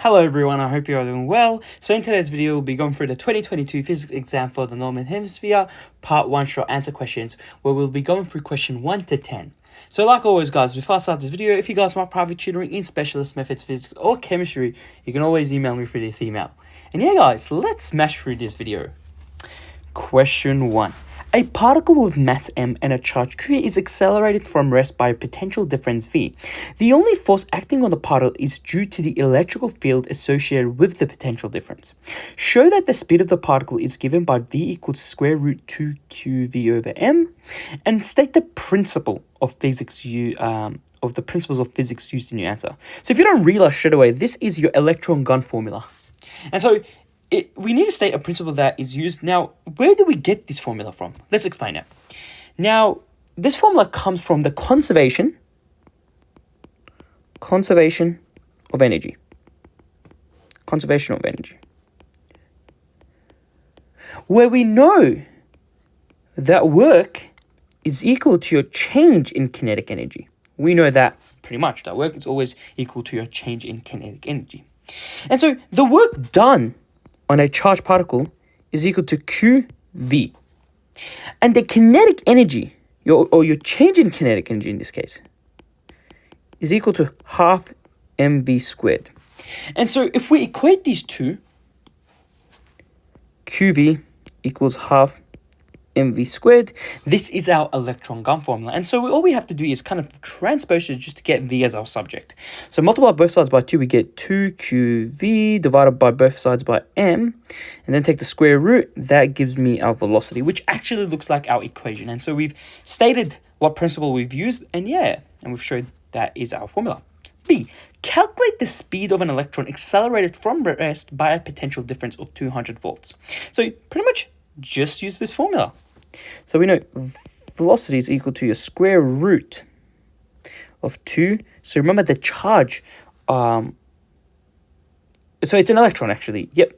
Hello everyone, I hope you are doing well. So in today's video, we'll be going through the 2022 physics exam for the Northern Hemisphere, part 1 short answer questions, where we'll be going through question 1 to 10. So like always guys, before I start this video, if you guys want private tutoring in specialist methods, physics or chemistry, you can always email me through this email. And yeah guys, let's smash through this video. Question 1. A particle with mass m and a charge q is accelerated from rest by a potential difference v. The only force acting on the particle is due to the electrical field associated with the potential difference. Show that the speed of the particle is given by v equals square root 2qv over m, and state the principle of physics of the principles of physics used in your answer. So if you don't realize straight away, this is your electron gun formula. And so we need to state a principle that is used. Now, where do we get this formula from? Let's explain it. Now, this formula comes from the conservation of energy. Conservation of energy. Where we know that work is equal to your change in kinetic energy. We know that pretty much, that work is always equal to your change in kinetic energy. And so the work done on a charged particle is equal to QV. And the kinetic energy, your change in kinetic energy in this case, is equal to half mv squared. And so if we equate these two, QV equals half mv squared, this is our electron gun formula. And so all we have to do is kind of transpose it just to get v as our subject. So multiply both sides by 2, we get 2qv divided by both sides by m, and then take the square root. That gives me our velocity, which actually looks like our equation. And so we've stated what principle we've used, and we've showed that is our formula. B, calculate the speed of an electron accelerated from rest by a potential difference of 200 volts. So pretty much just use this formula. So we know velocity is equal to your square root of 2. So remember the charge. So it's an electron actually. Yep,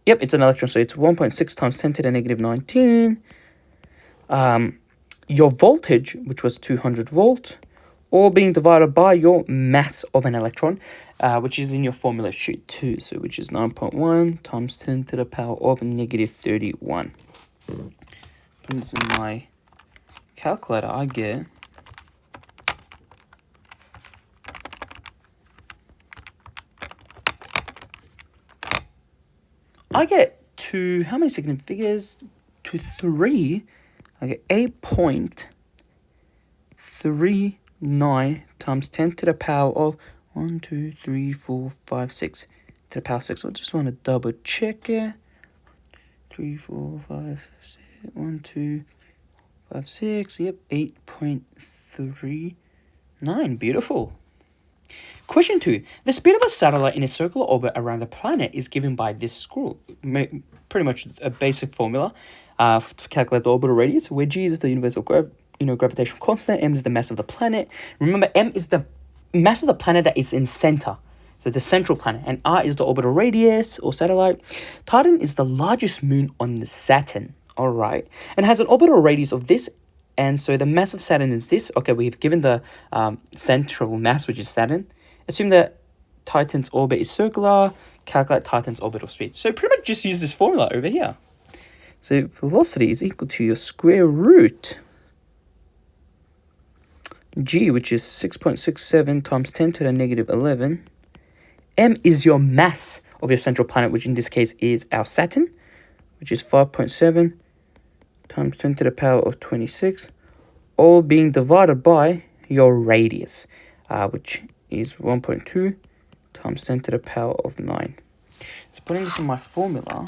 it's an electron. So it's 1.6 times 10 to the negative 19. Your voltage, which was 200 volt, all being divided by your mass of an electron, which is in your formula sheet 2. So which is 9.1 times 10 to the power of negative 31. Put this in my calculator, I get 2, how many significant figures? To 3, I get 8.39 times 10 to the power of 1, 2, 3, 4, 5, 6 to the power 6. So I just want to double check it. 3, 4, 5, 6, 1, 2, 5, 6. Yep, 8.39. Beautiful. Question 2. The speed of a satellite in a circular orbit around the planet is given by this rule. Pretty much a basic formula to calculate the orbital radius, where g is the universal gravitational constant, m is the mass of the planet. Remember, m is the mass of the planet that is in center. So it's the central planet, and r is the orbital radius or satellite. Titan is the largest moon on the Saturn, all right, and has an orbital radius of this, and so the mass of Saturn is this. Okay, we've given the central mass, which is Saturn. Assume that Titan's orbit is circular, calculate Titan's orbital speed. So pretty much just use this formula over here. So velocity is equal to your square root g, which is 6.67 times 10 to the negative 11. M is your mass of your central planet, which in this case is our Saturn, which is 5.7 times 10 to the power of 26, all being divided by your radius, which is 1.2 times 10 to the power of 9. So putting this in my formula,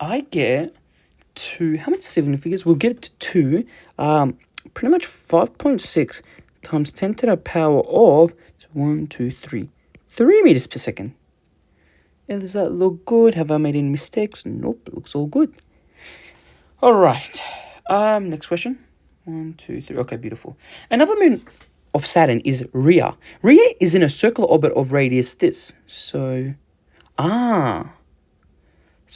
I get to, how many significant figures? We'll get to 2. Pretty much 5.6 times 10 to the power of 3 meters per second. And does that look good? Have I made any mistakes? Nope, it looks all good. All right. Next question. 1, 2, 3. Okay, beautiful. Another moon of Saturn is Rhea. Rhea is in a circular orbit of radius this. So So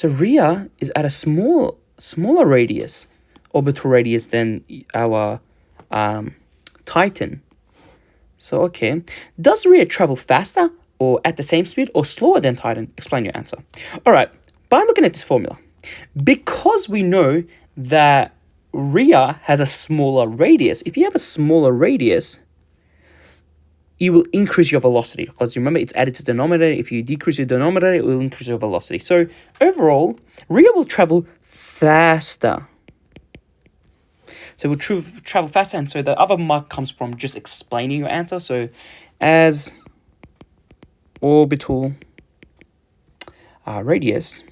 Rhea is at a smaller radius, orbital radius than our Titan. So, okay. Does Rhea travel faster or at the same speed or slower than Titan? Explain your answer. All right. By looking at this formula, because we know that Rhea has a smaller radius, if you have a smaller radius, you will increase your velocity because remember it's added to the denominator. If you decrease your denominator, it will increase your velocity. So overall, Rhea will travel faster. So we'll travel faster, and so the other mark comes from just explaining your answer. So as orbital radius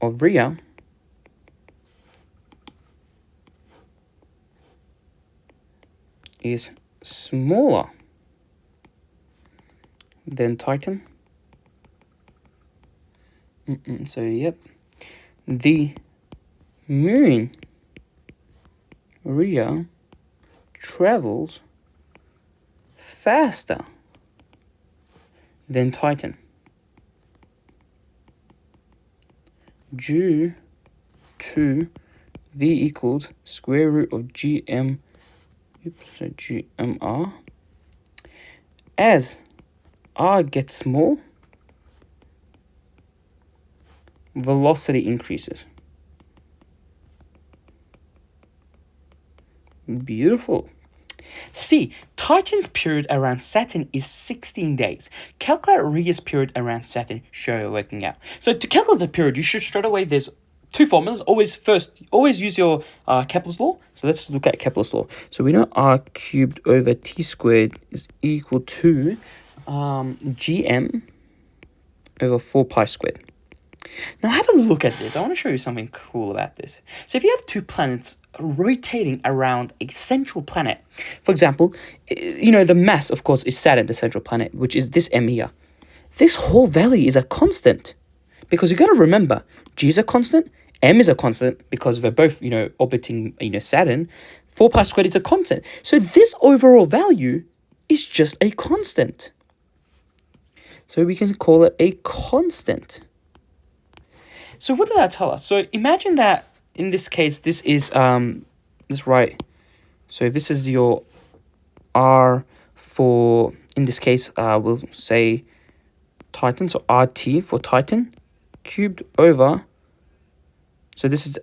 of Rhea is smaller than Titan. So yep, the moon Rhea travels faster than Titan due to V equals square root of GMR. As R gets small, velocity increases. Beautiful. C. Titan's period around Saturn is 16 days. Calculate Rhea's period around Saturn. Show you're working out. So to calculate the period, you should straight away, there's two formulas. Always use your Kepler's law. So let's look at Kepler's law. So we know R cubed over T squared is equal to GM over 4 pi squared. Now have a look at this. I want to show you something cool about this. So if you have two planets rotating around a central planet, for example, you know, the mass, of course, is Saturn, the central planet, which is this M here. This whole value is a constant because you got to remember, G is a constant, M is a constant because they're both, you know, orbiting, you know, Saturn. 4 pi squared is a constant. So this overall value is just a constant. So we can call it a constant. So what did that tell us? So imagine that in this case, this is this right. So this is your R for, in this case, we'll say Titan. So RT for Titan cubed over. So this is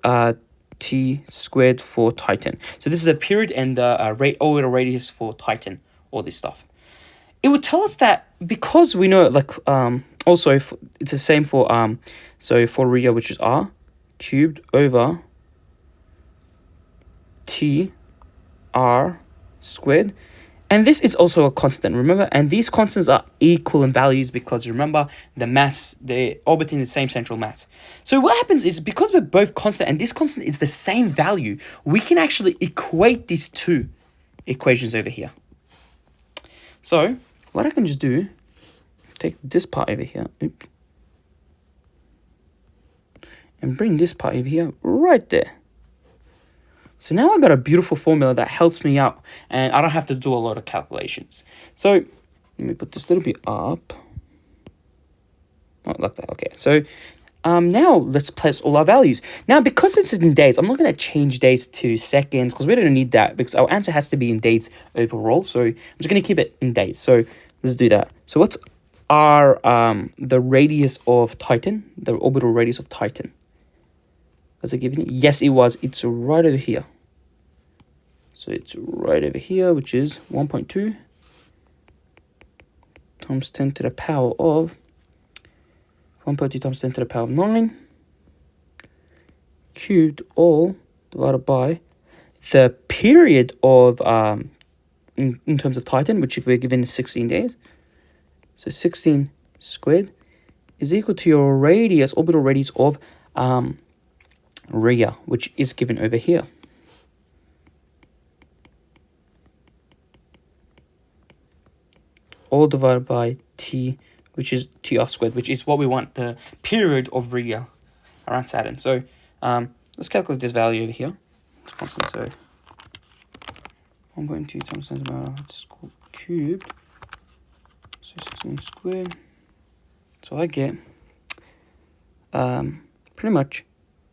T squared for Titan. So this is the period and the orbital radius for Titan. All this stuff. It would tell us that because we know, like, also it's the same for so for Rhea, which is R cubed over T R squared, and this is also a constant, remember, and these constants are equal in values because remember the mass, they're orbiting the same central mass. So what happens is because we're both constant and this constant is the same value, we can actually equate these two equations over here. So what I can just do, take this part over here, and bring this part over here right there. So now I've got a beautiful formula that helps me out and I don't have to do a lot of calculations. So let me put this a little bit up. Oh, like that. Okay. So now let's place all our values. Now, because it's in days, I'm not going to change days to seconds because we don't need that because our answer has to be in days overall. So I'm just going to keep it in days. So let's do that. So what's the radius of Titan, the orbital radius of Titan? Was it given? Yes, it was. It's right over here. So it's right over here, which is 1.2 times 10 to the power of 1.2 times 10 to the power of 9 cubed, all divided by the period of in terms of Titan, which if we're given 16 days. So 16 squared is equal to your radius, orbital radius of Rhea, which is given over here. All divided by T, which is TR squared, which is what we want, the period of Rhea around Saturn. So let's calculate this value over here. So 1.2 times 10 to the power cubed. So 16 squared So I get pretty much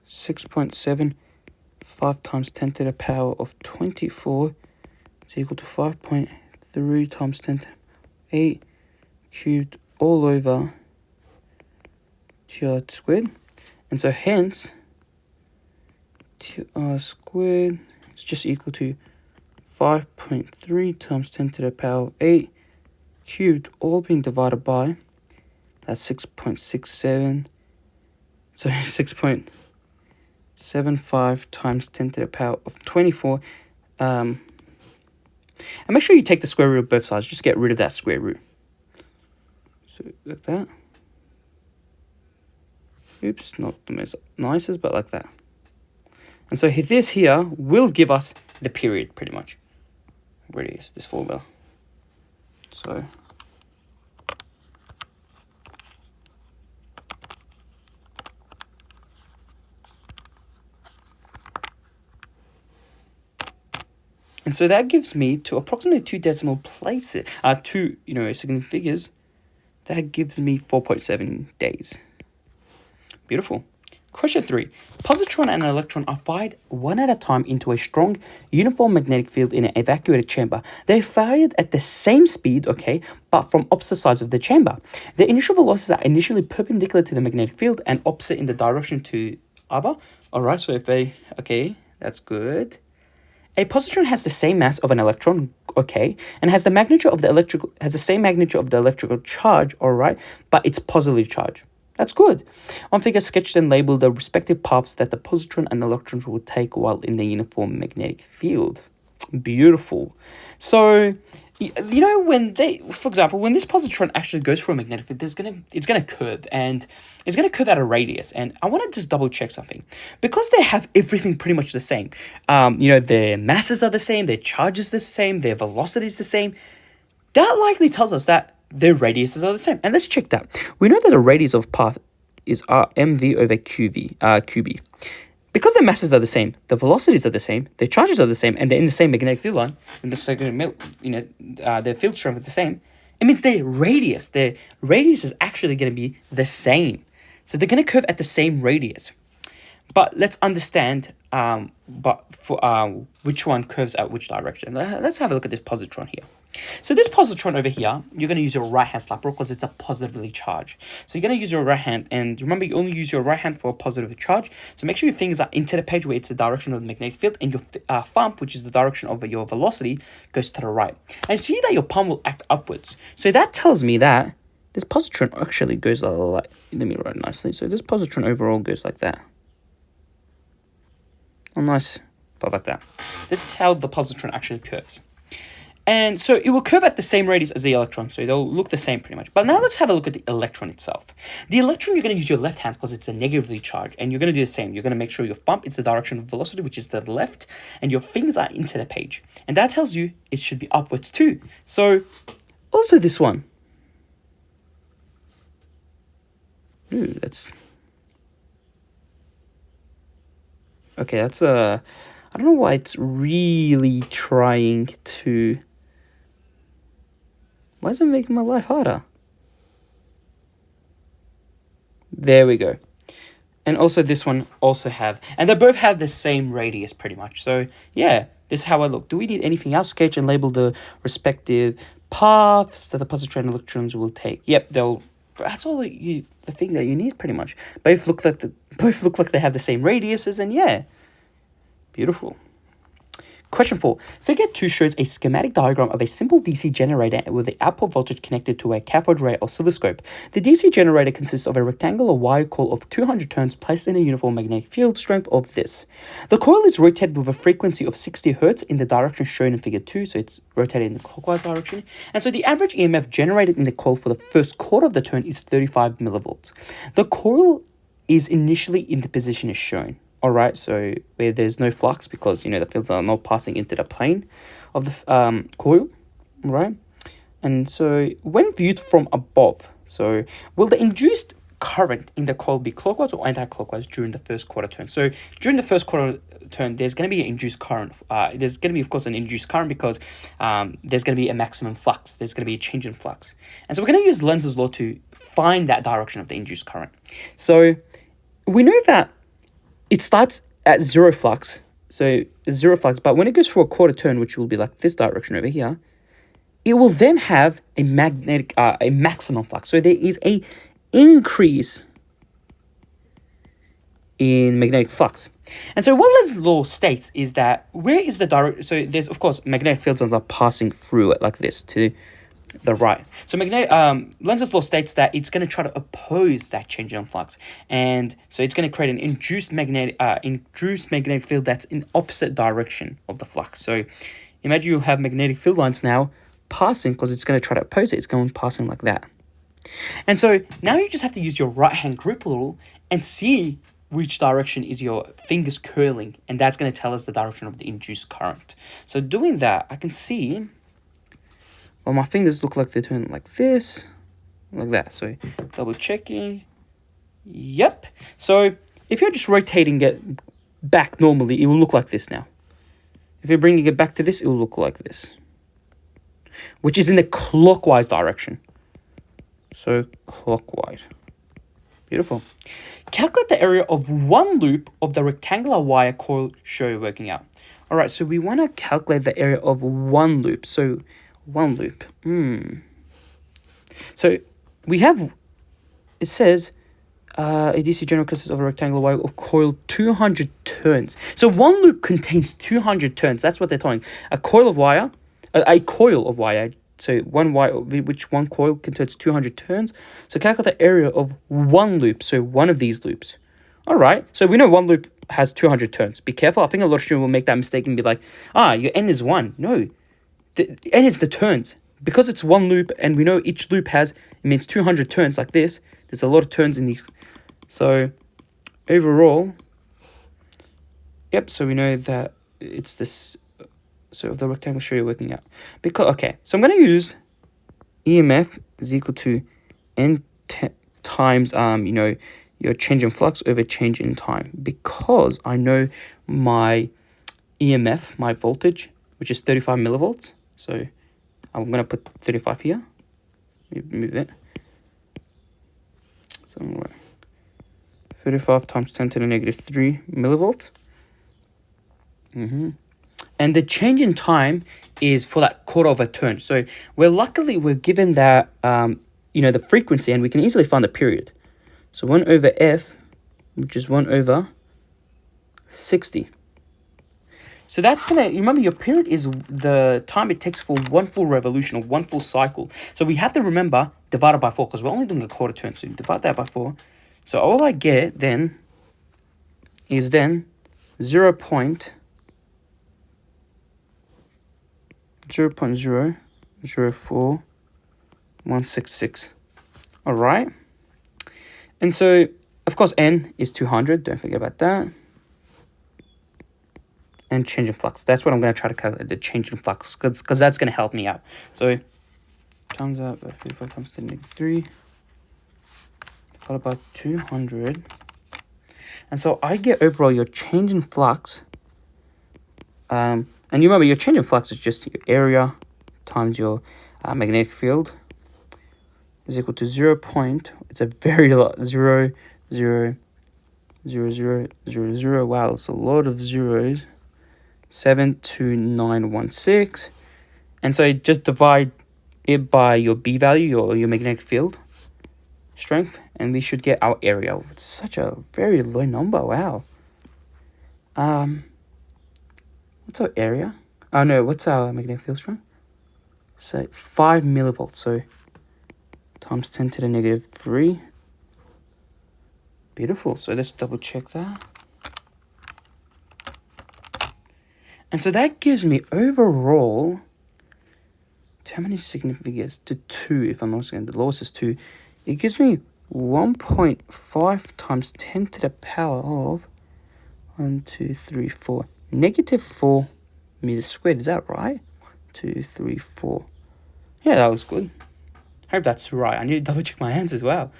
6.75 times 10 to the power of 24 is equal to 5.3 times 10 to 8 cubed all over 2r squared. And so hence 2r squared is just equal to 5.3 times 10 to the power of 8 cubed, all being divided by, that's 6.67, so 6.75 times 10 to the power of 24. And make sure you take the square root of both sides, just get rid of that square root. So like that. Oops, not the most nicest, but like that. And so this here will give us the period, pretty much. Where it is, this formula. So and so that gives me to approximately 2 decimal places, two significant figures. That gives me 4.7 days. Beautiful. Question 3. Positron and an electron are fired one at a time into a strong, uniform magnetic field in an evacuated chamber. They fired at the same speed, okay, but from opposite sides of the chamber. The initial velocities are initially perpendicular to the magnetic field and opposite in the direction to other. All right, so if they, okay, that's good. A positron has the same mass of an electron, okay, and has the same magnitude of the electrical charge, all right, but it's positively charged. That's good. On figure, sketched and labeled the respective paths that the positron and electrons will take while in the uniform magnetic field. Beautiful. So, when for example, when this positron actually goes through a magnetic field, it's gonna curve, and it's gonna curve at a radius. And I want to just double check something, because they have everything pretty much the same. Their masses are the same, their charges are the same, their velocity is the same. That likely tells us that their radiuses are the same. And let's check that. We know that the radius of path is mv over qb. Because their masses are the same, the velocities are the same, their charges are the same, and they're in the same magnetic field line, and their field strength is the same, it means their radius is actually going to be the same. So they're going to curve at the same radius. But let's understand which one curves at which direction. Let's have a look at this positron here. So this positron over here, you're going to use your right hand slap rule because it's a positively charged. So you're going to use your right hand, and remember, you only use your right hand for a positive charge. So make sure your fingers are into the page where it's the direction of the magnetic field, and your thumb, which is the direction of your velocity, goes to the right. And see that your palm will act upwards. So that tells me that this positron actually goes like, let me write nicely. So this positron overall goes like that. Oh, nice. But like that. This is how the positron actually curves. And so it will curve at the same radius as the electron, so they'll look the same pretty much. But now let's have a look at the electron itself. The electron, you're going to use your left hand because it's a negatively charged, and you're going to do the same. You're going to make sure your thumb is the direction of velocity, which is the left, and your fingers are into the page. And that tells you it should be upwards too. So also this one. Ooh, that's... Okay, that's I don't know why it's really trying to... Why is it making my life harder? There we go. And also this one also have... And they both have the same radius pretty much. So yeah, this is how I look. Do we need anything else? Sketch and label the respective paths that the positron and electrons will take. Yep, they'll... That's all the thing that you need pretty much. Both look like they have the same radiuses, and yeah. Beautiful. Question 4. Figure 2 shows a schematic diagram of a simple DC generator with the output voltage connected to a cathode ray oscilloscope. The DC generator consists of a rectangular wire coil of 200 turns placed in a uniform magnetic field strength of this. The coil is rotated with a frequency of 60 Hz in the direction shown in figure 2, so it's rotated in the clockwise direction. And so the average EMF generated in the coil for the first quarter of the turn is 35 millivolts. The coil is initially in the position as shown. Alright, so where there's no flux because, the fields are not passing into the plane of the coil, right? And so when viewed from above, so will the induced current in the coil be clockwise or anti-clockwise during the first quarter turn? So during the first quarter turn, there's going to be an induced current. There's going to be, of course, an induced current because there's going to be a maximum flux. There's going to be a change in flux. And so we're going to use Lenz's law to find that direction of the induced current. So we know that it starts at zero flux. So it's zero flux, but when it goes for a quarter turn, which will be like this direction over here, it will then have a maximum flux. So there is a increase in magnetic flux. And so what this law states is that where is the direct, so there's of course magnetic fields that are passing through it like this to the right. So Lenz's law states that it's going to try to oppose that change in flux, and so it's going to create an induced magnetic field that's in opposite direction of the flux. So imagine you have magnetic field lines now passing, because it's going to try to oppose it. It's going passing like that. And so now you just have to use your right hand grip rule and see which direction is your fingers curling, and that's going to tell us the direction of the induced current. So doing that, I can see, well, my fingers look like they're turning like this, like that. So double checking. Yep. So if you're just rotating it back normally, it will look like this now. If you're bringing it back to this, it will look like this, which is in the clockwise direction. So clockwise. Beautiful. Calculate the area of one loop of the rectangular wire coil show you're working out. All right, so we want to calculate the area of one loop. So one loop. So we have, it says a DC generator consists of a rectangular wire of coil 200 turns. So one loop contains 200 turns. That's what they're telling. A coil of wire. So one wire, which one coil contains 200 turns. So calculate the area of one loop. So one of these loops. All right. So we know one loop has 200 turns. Be careful. I think a lot of students will make that mistake and be like, your N is 1. No, the N is the turns. Because it's one loop and we know each loop it means 200 turns like this. There's a lot of turns in these. So overall, yep. So we know that it's this. So of the rectangle show you're working out. So I'm going to use EMF is equal to N times, your change in flux over change in time. Because I know my EMF, my voltage, which is 35 millivolts. So I'm going to put 35 here. Move it. So 35 times 10 to the negative 3 millivolts. And the change in time is for that quarter of a turn. So we're given that, the frequency, and we can easily find the period. So 1 over F, which is 1 over 60. So that's going to, remember, your period is the time it takes for one full revolution or one full cycle. So we have to remember, divided by 4, because we're only doing a quarter turn. So divide that by 4. So all I get then is 0.004166. All right. And so, of course, N is 200. Don't forget about that. And change in flux. That's what I'm going to try to calculate, the change in flux, because that's going to help me out. So, times that by 35 times 10 to the negative 3. Divided by 200. And so I get overall your change in flux. And you remember your change in flux is just your area times your magnetic field is equal to 0. It's a very lot, 0, 0, 0, 0, 0, 0. Wow, it's a lot of zeros. 72916. And so you just divide it by your B value, or your magnetic field strength, and we should get our area. It's such a very low number. Wow. What's our area? Oh no, what's our magnetic field strength? So 5 millivolts. So times 10 to the negative 3. Beautiful. So let's double check that. And so that gives me overall, how many significant figures? To 2, if I'm not mistaken. The lowest is 2. It gives me 1.5 times 10 to the power of 1, 2, 3, 4. Negative 4 meters squared. Is that right? 2, 3, 4. Yeah, that was good. Hope that's right. I need to double check my answers as well.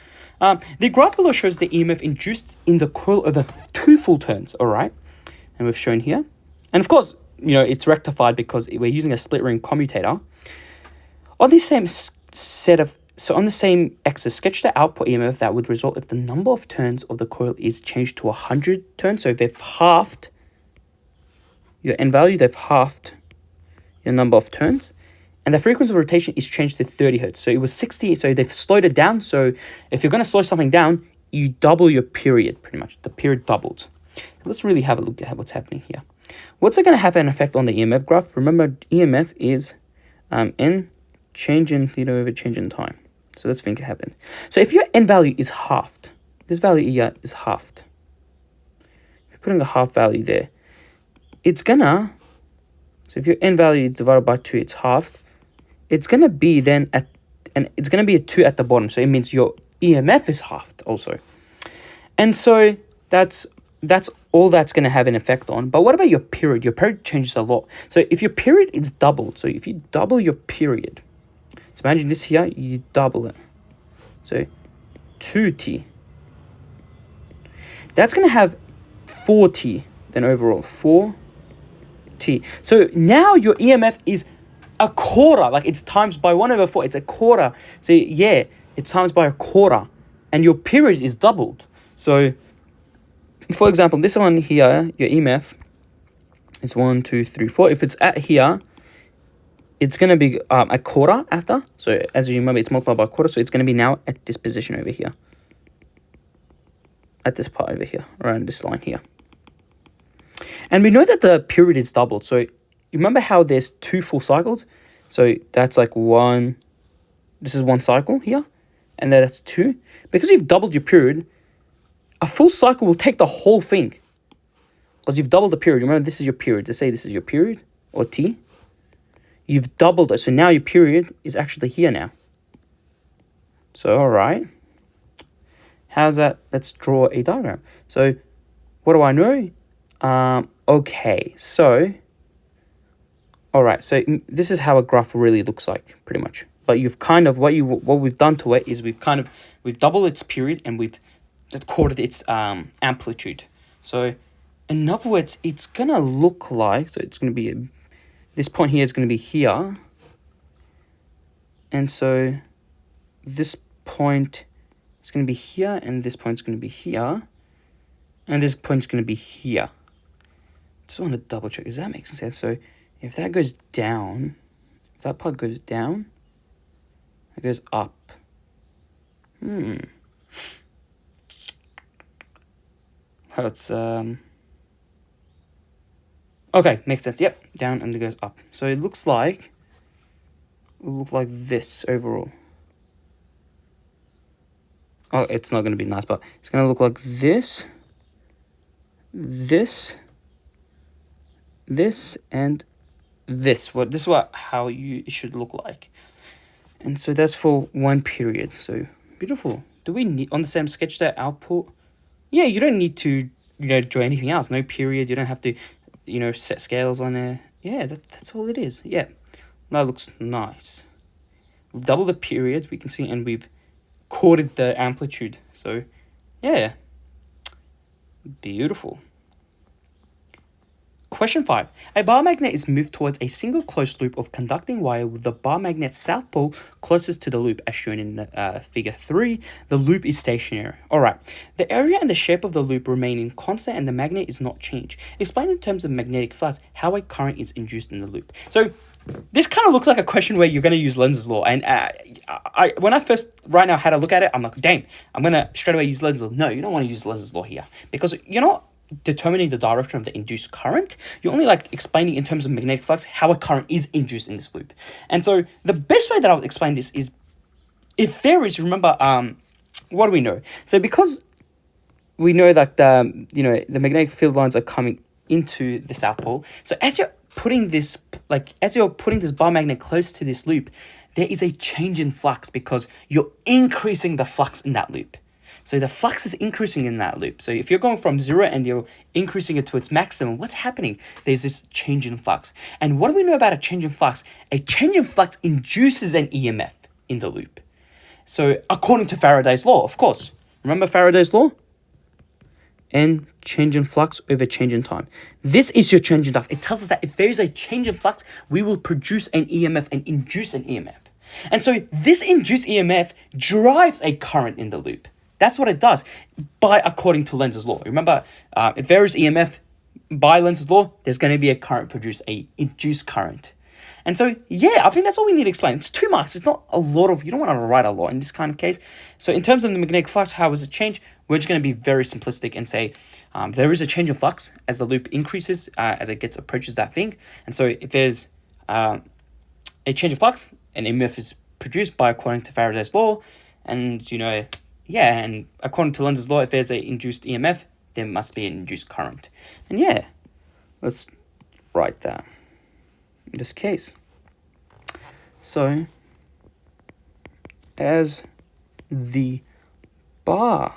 The graph below shows the EMF induced in the coil over 2 full turns. All right. And we've shown here. And of course, it's rectified because we're using a split ring commutator. On this same set of So on the same axis, sketch the output EMF that would result if the number of turns of the coil is changed to 100 turns. So if they've halved your N value, they've halved your number of turns. And the frequency of rotation is changed to 30 hertz. So it was 60, so they've slowed it down. So if you're going to slow something down, you double your period, pretty much. The period doubled. Let's really have a look at what's happening here. What's it going to have an effect on the EMF graph? Remember, EMF is in change in theta over change in time. So let's think it happened. So if your N value is halved, this value here is halved. If you're putting a half value there, it's gonna, so if your N value is divided by 2, it's halved. It's gonna be then at, and it's gonna be a 2 at the bottom. So it means your EMF is halved also. And so that's all that's going to have an effect on. But what about your period? Your period changes a lot. So if your period is doubled, so if you double your period, so imagine this here, you double it. So 2t. That's going to have 4t then overall, 4t. So now your EMF is a quarter, like it's times by 1/4, it's a quarter. So yeah, it's times by a quarter, and your period is doubled. So for example, this one here, your EMF is 1, 2, 3, 4. If it's at here, it's going to be a quarter after. So as you remember, it's multiplied by a quarter. So it's going to be now at this position over here. At this part over here, around this line here. And we know that the period is doubled. So you remember how there's 2 full cycles? So that's like one, this is 1 cycle here. And then that's 2. Because you've doubled your period, a full cycle will take the whole thing. Because you've doubled the period. Remember, this is your period. Let's say this is your period, or t. You've doubled it. So now your period is actually here now. So, all right. How's that? Let's draw a diagram. So, what do I know? Okay, so, all right. So, this is how a graph really looks like, pretty much. But you've kind of, what we've done to it is we've doubled its period and we've quartered its amplitude. So in other words, it's gonna look like, so it's gonna be this point here is gonna be here, and so this point is gonna be here, and this point is gonna be here, and this point is gonna be here. Just want to double check. Does that make sense? So if that goes down, if that part goes down, it goes up. That's okay, makes sense. Yep, down and it goes up. So it looks like this overall. Oh, it's not going to be nice, but it's going to look like this, this, and this. This is how it should look like. And so that's for one period. So beautiful. Do we need on the same sketch that output? Yeah, you don't need to, draw anything else. No period. You don't have to, set scales on there. Yeah, that's all it is. Yeah, that looks nice. We've doubled the periods, we can see, and we've quartered the amplitude. So, yeah, beautiful. Question 5. A bar magnet is moved towards a single closed loop of conducting wire with the bar magnet's south pole closest to the loop, as shown in figure 3. The loop is stationary. Alright, the area and the shape of the loop remain constant and the magnet is not changed. Explain in terms of magnetic flux how a current is induced in the loop. So, this kind of looks like a question where you're going to use Lenz's law. And when I first, right now, had a look at it, I'm like, damn, I'm going to straight away use Lenz's law. No, you don't want to use Lenz's law here. Because you're not determining the direction of the induced current. You're only explaining in terms of magnetic flux how a current is induced in this loop. And so the best way that I would explain this is, if there is, remember, what do we know? So because we know that the magnetic field lines are coming into the south pole, so as you're putting this bar magnet close to this loop, there is a change in flux because you're increasing the flux in that loop. So the flux is increasing in that loop. So if you're going from 0 and you're increasing it to its maximum, what's happening? There's this change in flux. And what do we know about a change in flux? A change in flux induces an EMF in the loop. So according to Faraday's law, of course. Remember Faraday's law? And change in flux over change in time. This is your change in flux. It tells us that if there is a change in flux, we will produce an EMF and induce an EMF. And so this induced EMF drives a current in the loop. That's what it does, according to Lenz's law. Remember, if there is EMF by Lenz's law, there's going to be a current produced, a induced current. And so, yeah, I think that's all we need to explain. It's 2 marks. It's not a lot of, you don't want to write a lot in this kind of case. So in terms of the magnetic flux, how does it change? We're just going to be very simplistic and say there is a change in flux as the loop increases, as it approaches that thing. And so if there's a change of flux, an EMF is produced according to Faraday's law. And, and according to Lenz's law, if there's an induced EMF, there must be an induced current. And yeah, let's write that in this case. So, as the bar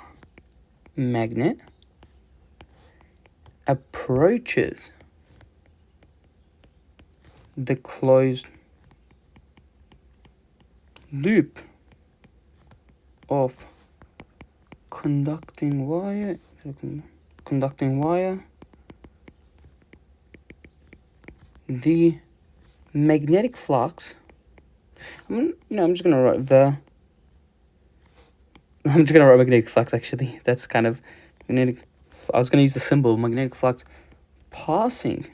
magnet approaches the closed loop of conducting wire, the magnetic flux, I'm just gonna write magnetic flux. Actually, that's kind of magnetic. I was gonna use the symbol magnetic flux passing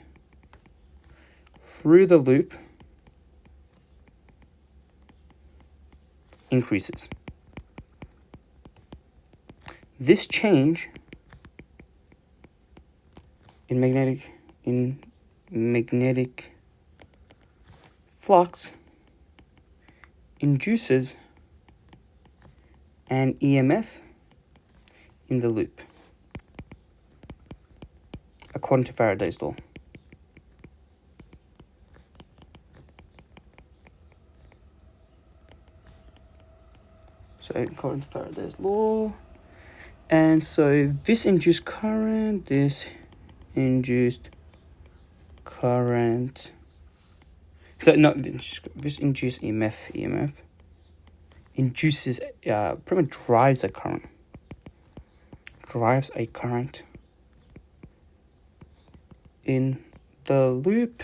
through the loop increases. This change in magnetic flux induces an EMF in the loop, according to Faraday's law. So according to Faraday's law, and so this induced current, this induced EMF induces, pretty much drives a current in the loop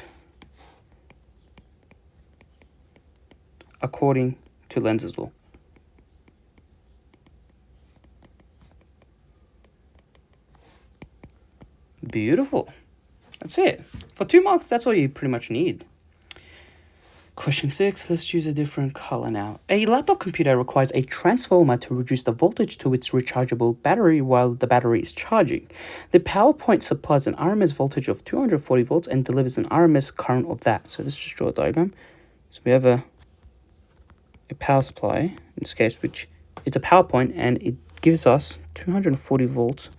according to Lenz's law. Beautiful. That's it. For 2 marks, that's all you pretty much need. Question 6, let's choose a different color now. A laptop computer requires a transformer to reduce the voltage to its rechargeable battery while the battery is charging. The power point supplies an RMS voltage of 240 volts and delivers an RMS current of that. So let's just draw a diagram. So we have a power supply, in this case, which is a power point, and it gives us 240 volts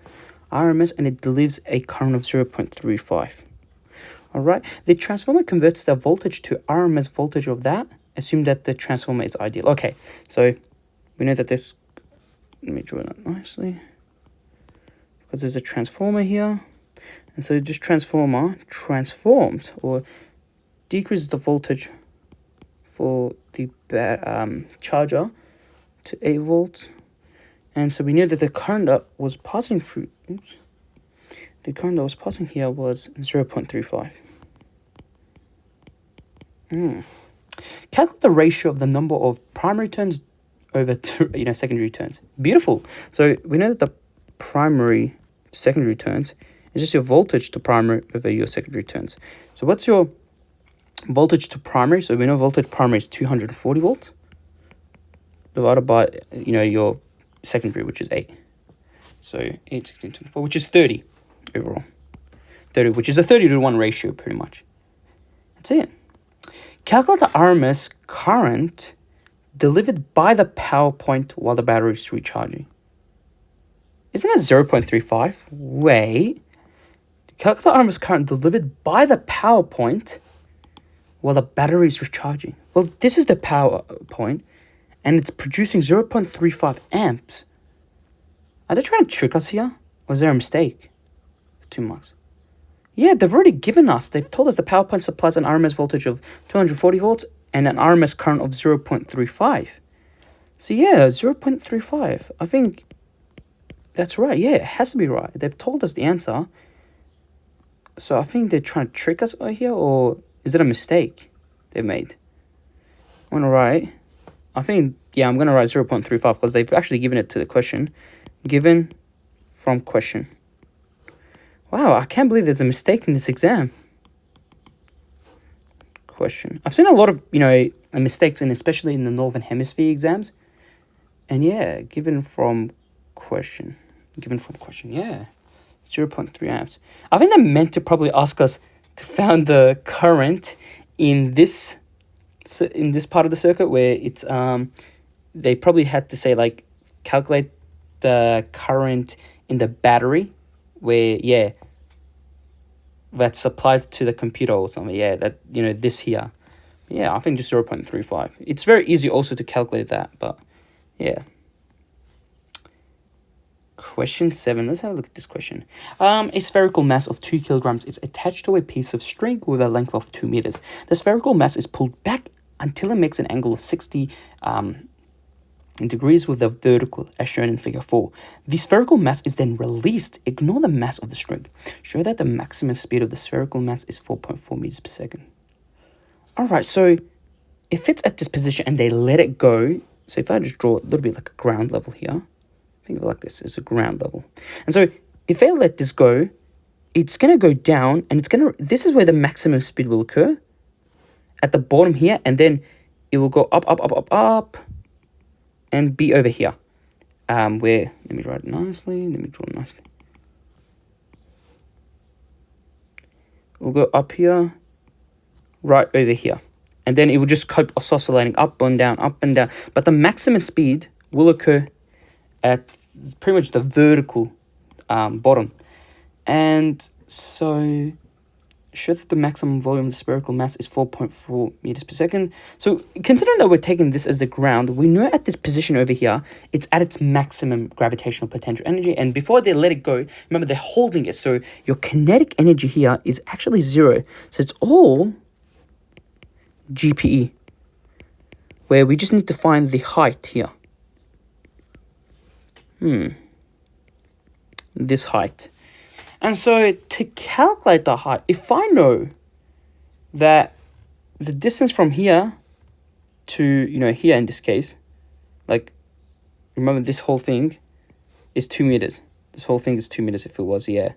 RMS, and it delivers a current of 0.35. All right, the transformer converts the voltage to RMS voltage of that. Assume that the transformer is ideal. Okay, so we know that this, let me draw that nicely, because there's a transformer here, and so this transformer transforms or decreases the voltage for the charger to 8 volts. And so we knew that the current that was passing through, the current that was passing here was 0.35. Calculate the ratio of the number of primary turns over secondary turns. Beautiful. So we know that the primary to secondary turns is just your voltage to primary over your secondary turns. So what's your voltage to primary? So we know voltage primary is 240 volts divided by your secondary, which is 8. So 8, 16, 24, which is 30 overall. 30, which is a 30-to-1 ratio, pretty much. That's it. Calculate the RMS current delivered by the power point while the battery is recharging. Isn't that 0.35? Wait. Calculate the RMS current delivered by the power point while the battery is recharging. Well, this is the power point, and it's producing 0.35 amps. Are they trying to trick us here? Or is there a mistake? 2 marks. Yeah, they've already given us, they've told us the power point supplies an RMS voltage of 240 volts and an RMS current of 0.35. So yeah, 0.35. I think that's right. Yeah, it has to be right. They've told us the answer. So I think they're trying to trick us here, or is it a mistake they made? I want to write I think, yeah, I'm going to write 0.35 because they've actually given it to the question. Given from question. Wow, I can't believe there's a mistake in this exam. Question. I've seen a lot of, mistakes, and especially in the Northern Hemisphere exams. And yeah, given from question. Given from question, yeah. 0.3 amps. I think they're meant to probably ask us to find the current in this part of the circuit where it's they probably had to say like calculate the current in the battery where that's supplied to the computer or something. Yeah, that this here. Yeah, I think just 0.35. It's very easy also to calculate that, but yeah. Question 7. Let's have a look at this question. A spherical mass of 2 kilograms is attached to a piece of string with a length of 2 meters. The spherical mass is pulled back until it makes an angle of 60 degrees with the vertical, as shown in figure 4. The spherical mass is then released. Ignore the mass of the string. Show that the maximum speed of the spherical mass is 4.4 meters per second. Alright, so if it's at this position and they let it go, so if I just draw a little bit like a ground level here, think of it like this, it's a ground level. And so if they let this go, it's going to go down, and this is where the maximum speed will occur, at the bottom here, and then it will go up, and be over here. Where, let me write it nicely, let me draw it nicely. We'll go up here, right over here. And then it will just keep oscillating up and down, But the maximum speed will occur at pretty much the vertical bottom. And so show that the maximum volume of the spherical mass is 4.4 meters per second. So considering that we're taking this as the ground, we know at this position over here, it's at its maximum gravitational potential energy. And before they let it go, remember they're holding it. So your kinetic energy here is actually 0. So it's all GPE, where we just need to find the height here. This height. And so to calculate the height, if I know that the distance from here to, here in this case, like, remember this whole thing is 2 meters. This whole thing is 2 meters if it was, yeah.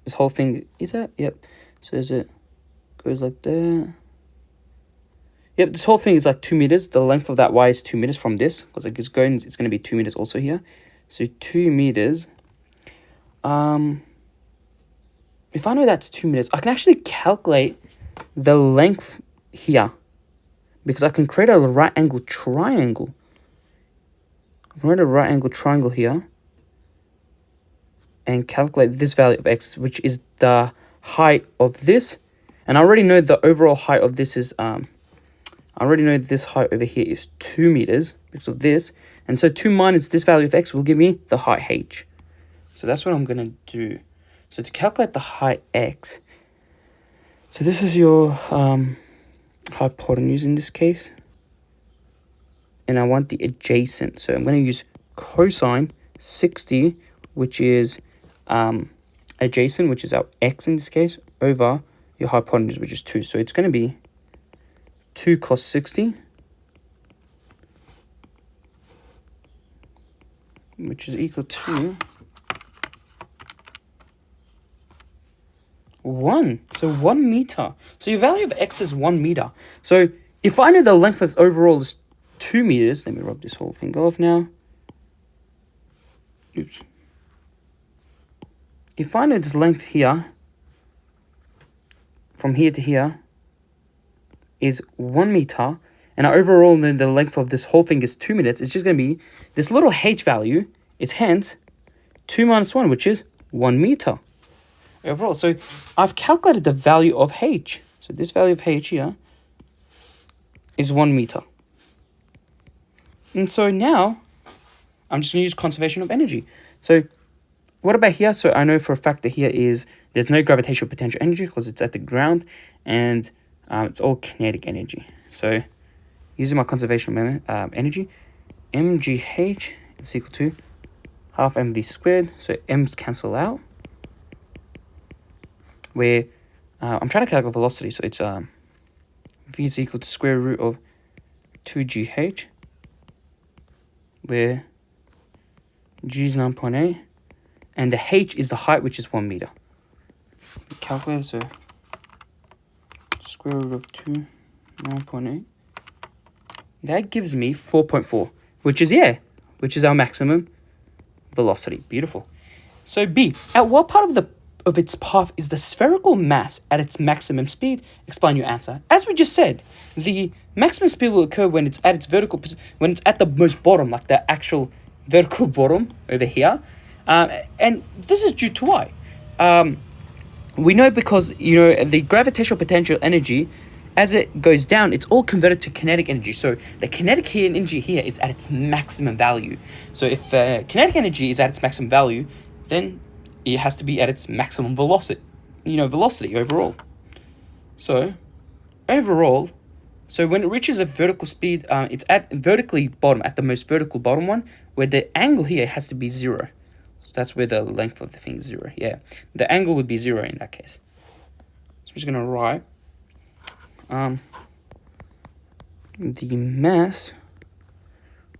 This whole thing, is that? Yep. So is it, goes like that. Yep, this whole thing is like 2 meters. The length of that Y is 2 meters from this, because it's going to be 2 meters also here. So 2 meters. If I know that's 2 meters, I can actually calculate the length here, because I can create a right angle triangle. I can write a right angle triangle here and calculate this value of x, which is the height of this. And I already know the overall height of this is I already know this height over here is 2 meters because of this. And so 2 minus this value of x will give me the height h. So that's what I'm going to do. So to calculate the height x, so this is your hypotenuse in this case. And I want the adjacent. So I'm going to use cosine 60, which is adjacent, which is our x in this case, over your hypotenuse, which is 2. So it's going to be 2 cos 60, which is equal to 1. So 1 meter. So your value of x is 1 meter. So if I know the length of overall is 2 meters, let me rub this whole thing off now. Oops. If I know this length here, from here to here, is 1 meter, and I overall know the length of this whole thing is 2 meters, it's just going to be this little h value. It's hence 2 minus 1, which is 1 meter overall. So I've calculated the value of h. So this value of h here is 1 meter. And so now I'm just going to use conservation of energy. So what about here? So I know for a fact that here there's no gravitational potential energy because it's at the ground, and it's all kinetic energy. So using my conservation of energy, mgh is equal to half mv squared. So m's cancel out. Where I'm trying to calculate velocity, so it's v is equal to square root of 2GH, where G is 9.8, and the H is the height, which is 1 meter. Calculate, so square root of 2, 9.8. That gives me 4.4, which is our maximum velocity. Beautiful. So B, at what part of its path is the spherical mass at its maximum speed? Explain your answer. As we just said, the maximum speed will occur when it's at its vertical, when it's at the most bottom, like the actual vertical bottom over here. And this is due to why? We know because, the gravitational potential energy, as it goes down, it's all converted to kinetic energy. So the kinetic energy here is at its maximum value. So if kinetic energy is at its maximum value, then it has to be at its maximum velocity, velocity overall. So overall, when it reaches a vertical speed, it's at vertically bottom, at the most vertical bottom one, where the angle here has to be 0. So that's where the length of the thing is 0. Yeah, the angle would be 0 in that case. So I'm just going to write the mass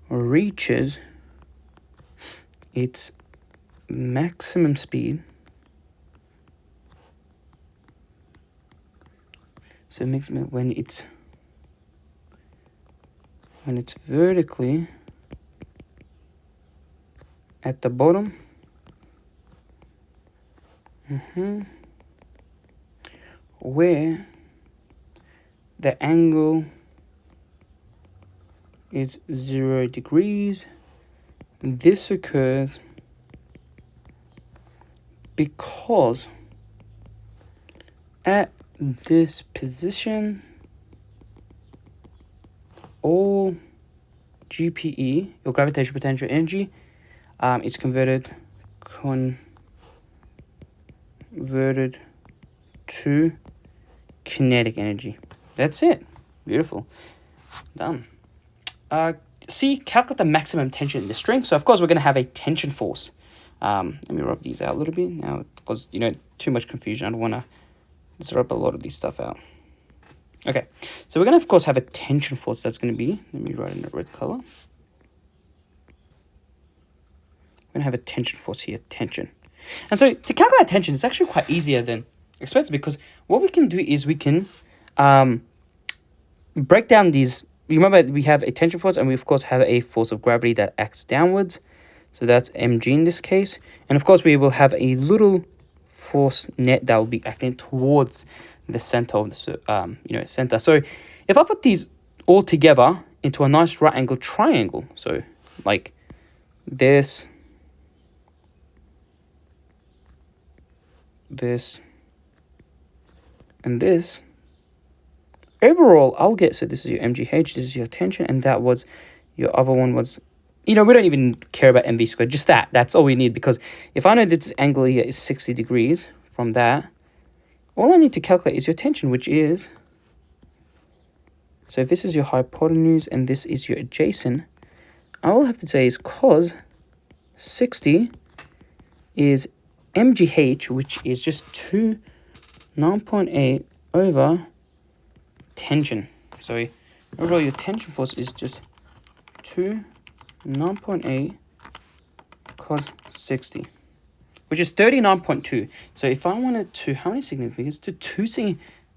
reaches its maximum speed. So maximum when it's vertically at the bottom. Where the angle is 0 degrees. This occurs because at this position, all GPE, your gravitational potential energy, is converted to kinetic energy. That's it. Beautiful. Done. C, calculate the maximum tension in the string. So, of course, we're going to have a tension force. Let me rub these out a little bit now because, too much confusion. I don't want to just rub a lot of these stuff out. Okay. So, we're going to, of course, have a tension force. That's going to be, let me write in a red color. We're going to have a tension force here, tension. And so, to calculate tension, it's actually quite easier than expected because what we can do is we can break down these. Remember, we have a tension force and we, of course, have a force of gravity that acts downwards. So that's mg in this case. And, of course, we will have a little force net that will be acting towards the center of the, center. So if I put these all together into a nice right angle triangle, so like this, and this, overall, I'll get, so this is your MGH, this is your tension, and that was, your other one was, we don't even care about MV squared, just that. That's all we need, because if I know that this angle here is 60 degrees from that, all I need to calculate is your tension, which is, so if this is your hypotenuse and this is your adjacent, all I have to say is cos 60 is MGH, which is just 9.8 over tension. So overall your tension force is just 9.8 cos 60, which is 39.2. So if I wanted to, how many significance? To 2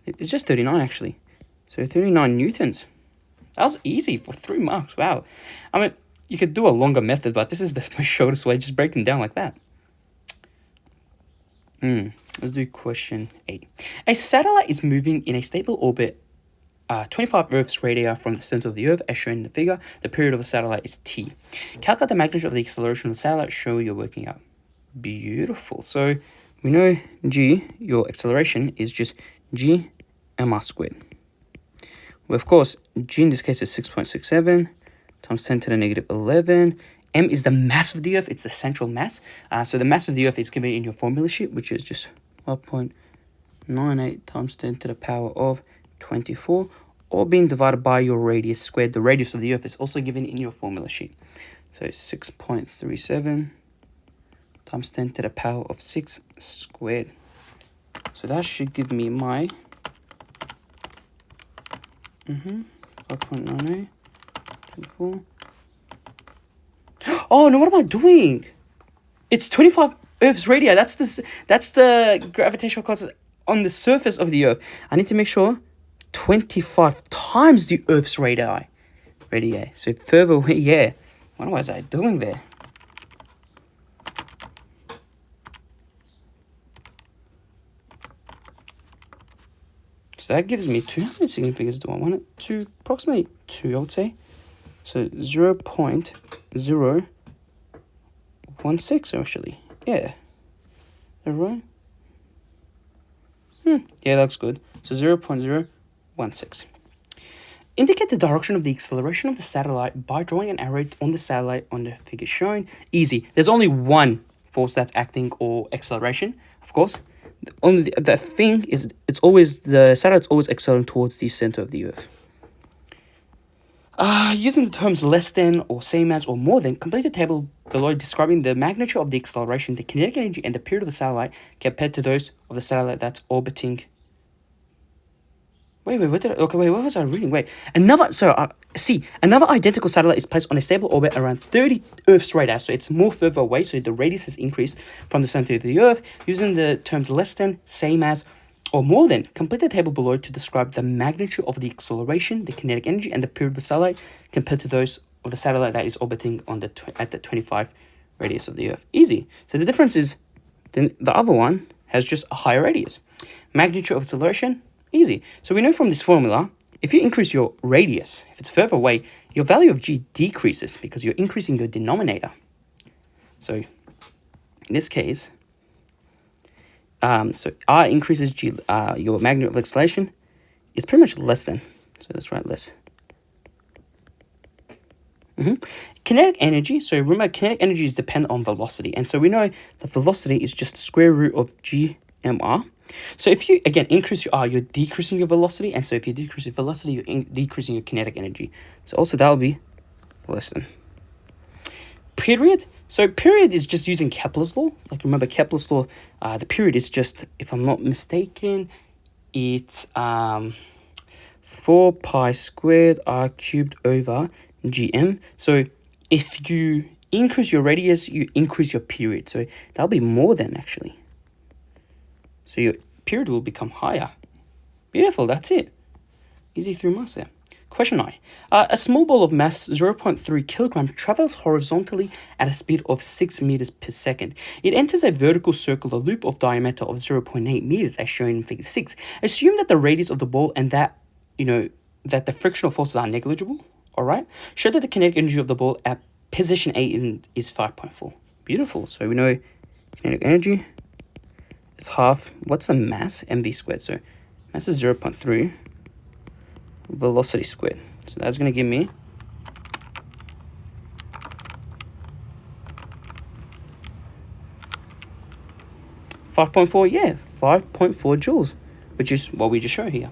it's just 39 actually. So 39 newtons. That was easy for 3 marks. Wow. I mean, you could do a longer method, but this is the shortest way, just breaking down like that. Let's do question 8. A satellite is moving in a stable orbit 25 Earth's radii from the center of the Earth, as shown in the figure. The period of the satellite is t. Calculate the magnitude of the acceleration of the satellite. Show you're working out. Beautiful. So we know g, your acceleration, is just g mr squared. Well, of course, g in this case is 6.67 times 10 to the negative 11. M is the mass of the Earth. It's the central mass. So the mass of the Earth is given in your formula sheet, which is just 1.98 times 10 to the power of 24, or being divided by your radius squared. The radius of the Earth is also given in your formula sheet. So 6.37 times 10 to the power of 6 squared. So that should give me my 5.98 24. Oh no, what am I doing? It's 25 Earth's radii. That's the gravitational constant on the surface of the Earth. I need to make sure 25 times the Earth's radii. So further away, yeah. What was I doing there? So that gives me 2. How many significance do I want it? 2, approximately 2, I would say. So 0.016 actually. Yeah. Is that right? Yeah, that's good. So 0.016. Indicate the direction of the acceleration of the satellite by drawing an arrow on the satellite on the figure shown. Easy. There's only one force that's acting, or acceleration, of course. Only the thing is, the satellite's always accelerating towards the center of the Earth. Using the terms less than, or same as, or more than, complete the table below describing the magnitude of the acceleration, the kinetic energy, and the period of the satellite compared to those of the satellite that's orbiting. What was I reading? Another identical satellite is placed on a stable orbit around 30 Earth's radii, so it's more further away, so the radius is increased from the center of the Earth. Using the terms less than, same as, or more than, complete the table below to describe the magnitude of the acceleration, the kinetic energy, and the period of the satellite compared to those of the satellite that is orbiting on at the 25 radius of the Earth. Easy. So the difference is the other one has just a higher radius. Magnitude of acceleration. Easy. So we know from this formula, if you increase your radius, if it's further away, your value of g decreases because you're increasing your denominator. So in this case, so r increases g, your magnitude of acceleration is pretty much less than. So let's write less. Kinetic energy. So remember, kinetic energy is dependent on velocity, and so we know the velocity is just the square root of gmr. So if you, again, increase your r, you're decreasing your velocity. And so if you decrease your velocity, you're decreasing your kinetic energy. So also that will be less than. Period. So period is just using Kepler's law. Like, remember Kepler's law, the period is just, if I'm not mistaken, it's 4 pi squared r cubed over gm. So if you increase your radius, you increase your period. So that'll be more than, actually. So your period will become higher. Beautiful, that's it. Easy 3 marks there. Question 9. A small ball of mass 0.3 kilograms travels horizontally at a speed of 6 meters per second. It enters a vertical circular loop of diameter of 0.8 meters as shown in figure 6. Assume that the radius of the ball and that the frictional forces are negligible. Alright? Show that the kinetic energy of the ball at position A is 5.4. Beautiful. So we know kinetic energy is half, what's the mass? mv squared. So mass is 0.3 velocity squared. So that's going to give me 5.4, yeah, 5.4 joules, which is what we just showed here.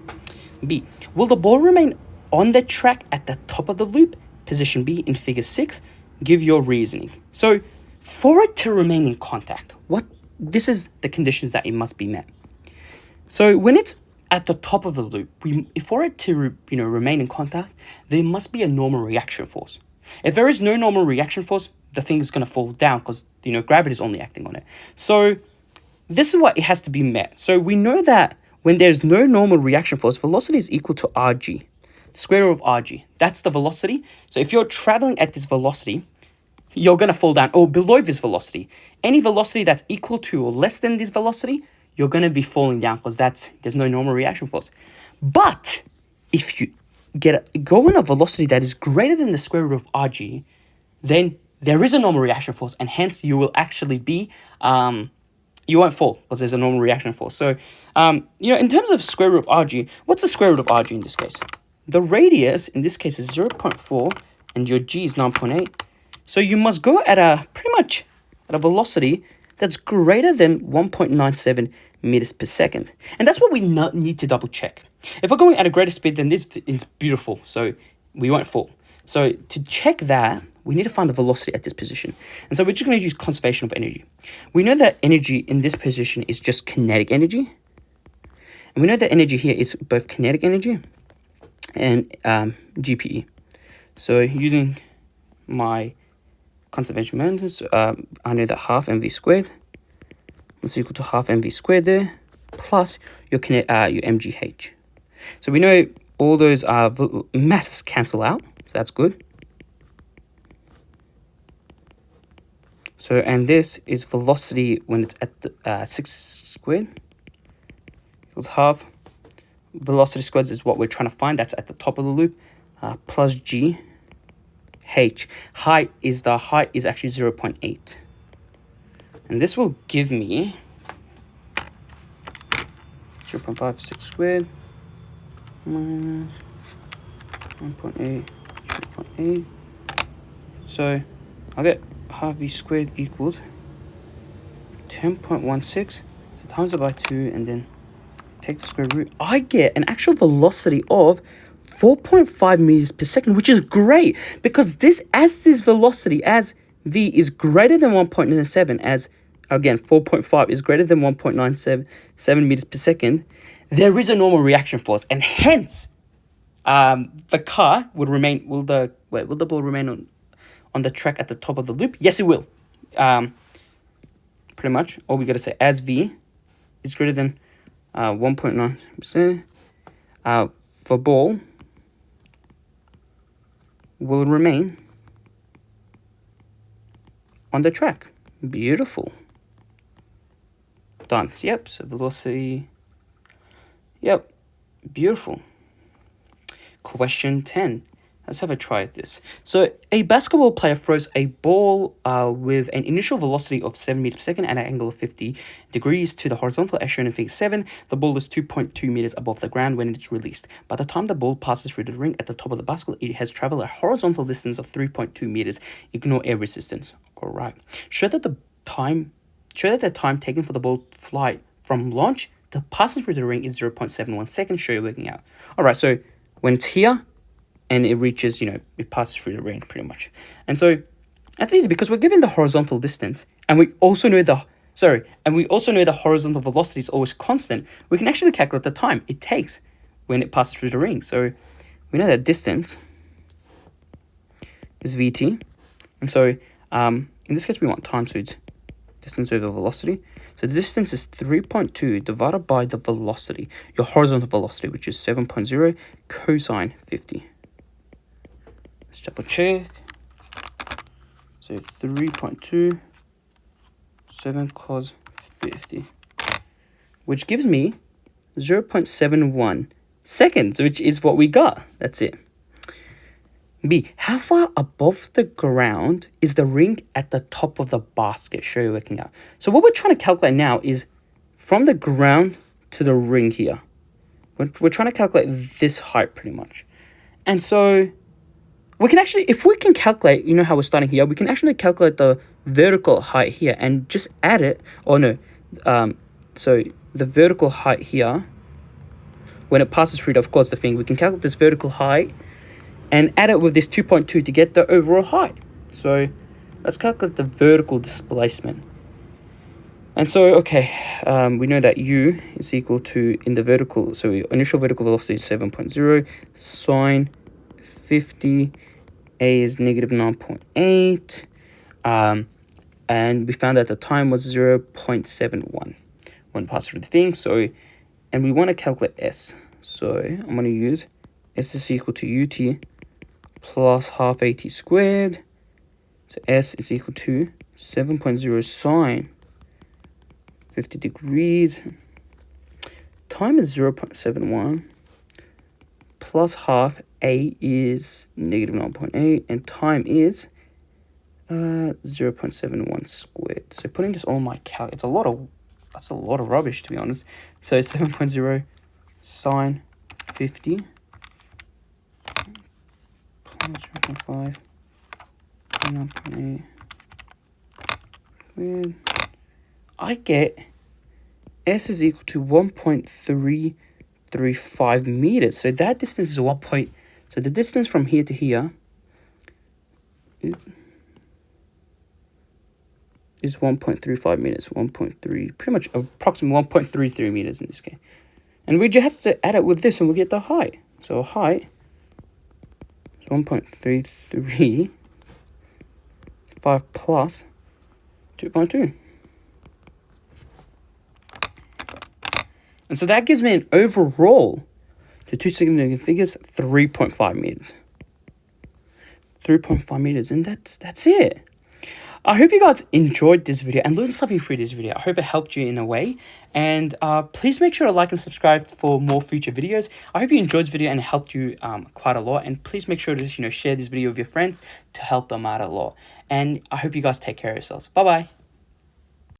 B. Will the ball remain on the track at the top of the loop? Position B in figure 6. Give your reasoning. So for it to remain in contact, this is the conditions that it must be met. So when it's at the top of the loop, for it to remain in contact, there must be a normal reaction force. If there is no normal reaction force, the thing is going to fall down because gravity is only acting on it. So this is what it has to be met. So we know that when there's no normal reaction force, velocity is equal to rg, square root of rg. That's the velocity. So if you're traveling at this velocity, you're going to fall down, or below this velocity. Any velocity that's equal to or less than this velocity, you're going to be falling down because there's no normal reaction force. But if you go in a velocity that is greater than the square root of rg, then there is a normal reaction force, and hence you will actually be, you won't fall because there's a normal reaction force. So, in terms of square root of rg, what's the square root of rg in this case? The radius in this case is 0.4 and your g is 9.8. So you must go at a velocity that's greater than 1.97 meters per second. And that's what we need to double check. If we're going at a greater speed, then this is beautiful, so we won't fall. So to check that, we need to find the velocity at this position. And so we're just going to use conservation of energy. We know that energy in this position is just kinetic energy. And we know that energy here is both kinetic energy and GPE. So using my conservation methods, I know that half mv squared is equal to half mv squared there, plus your mgh. So we know all those masses cancel out, so that's good. So, and this is velocity when it's at the 6 squared equals half. Velocity squared is what we're trying to find. That's at the top of the loop, plus g. Height is actually 0.8. And this will give me 0.56 squared minus 1.8, 0.8. So I'll get half v squared equals 10.16. So times it by 2 and then take the square root. I get an actual velocity of 4.5 meters per second, which is great because this velocity as v is greater than 1.97, as again 4.5 is greater than 1.97 meters per second, there is a normal reaction force, and hence the car would remain. Will the ball remain on the track at the top of the loop? Yes, it will. Pretty much all we got to say, as v is greater than 1.9%, the ball will remain on the track. Beautiful. Done. Yep, so velocity. Yep, beautiful. Question 10. Let's have a try at this. So a basketball player throws a ball with an initial velocity of 7 meters per second at an angle of 50 degrees to the horizontal as shown in figure 7. The ball is 2.2 meters above the ground when it is released. By the time the ball passes through the ring at the top of the basketball, it has traveled a horizontal distance of 3.2 meters. Ignore air resistance. All right. Show that the time taken for the ball flight from launch to passing through the ring is 0.71 seconds. Show you working out. All right. So when it's here, and it reaches, it passes through the ring pretty much. And so that's easy because we're given the horizontal distance and we also know the horizontal velocity is always constant. We can actually calculate the time it takes when it passes through the ring. So we know that distance is VT. And so in this case, we want time, so it's distance over velocity. So the distance is 3.2 divided by the velocity, your horizontal velocity, which is 7.0 cosine 50. Let's double check. So 3.2, 7 cos 50, which gives me 0.71 seconds, which is what we got. That's it. B, how far above the ground is the ring at the top of the basket? Show you working out. So what we're trying to calculate now is from the ground to the ring here. We're trying to calculate this height pretty much. And so we can actually, if we can calculate, how we're starting here, we can actually calculate the vertical height here and just add it, so the vertical height here, when it passes through, of course, the thing, we can calculate this vertical height and add it with this 2.2 to get the overall height. So let's calculate the vertical displacement. And so, okay, we know that u is equal to, in the vertical, so initial vertical velocity is 7.0, sine 50, a is negative 9.8, and we found that the time was 0.71 when passing through the thing. So, and we want to calculate s. So I'm going to use s is equal to ut plus half at squared. So s is equal to 7.0 sine 50 degrees. Time is 0.71 plus half. A is negative 9.8 and time is 0.71 squared. So putting this on my calc, that's a lot of rubbish, to be honest. So 7.0 sine 50 plus 0.5 9.8 squared. I get s is equal to 1.335 meters. So that distance is So the distance from here to here is 1.35 meters, 1.3, pretty much approximately 1.33 meters in this case. And we just have to add it with this and we'll get the height. So height is 1.335 plus 2.2. And so that gives me an overall, the two significant figures, 3.5 meters. 3.5 meters, and that's it. I hope you guys enjoyed this video and learned something through this video. I hope it helped you in a way. And please make sure to like and subscribe for more future videos. I hope you enjoyed this video and it helped you quite a lot. And please make sure to share this video with your friends to help them out a lot. And I hope you guys take care of yourselves. Bye-bye.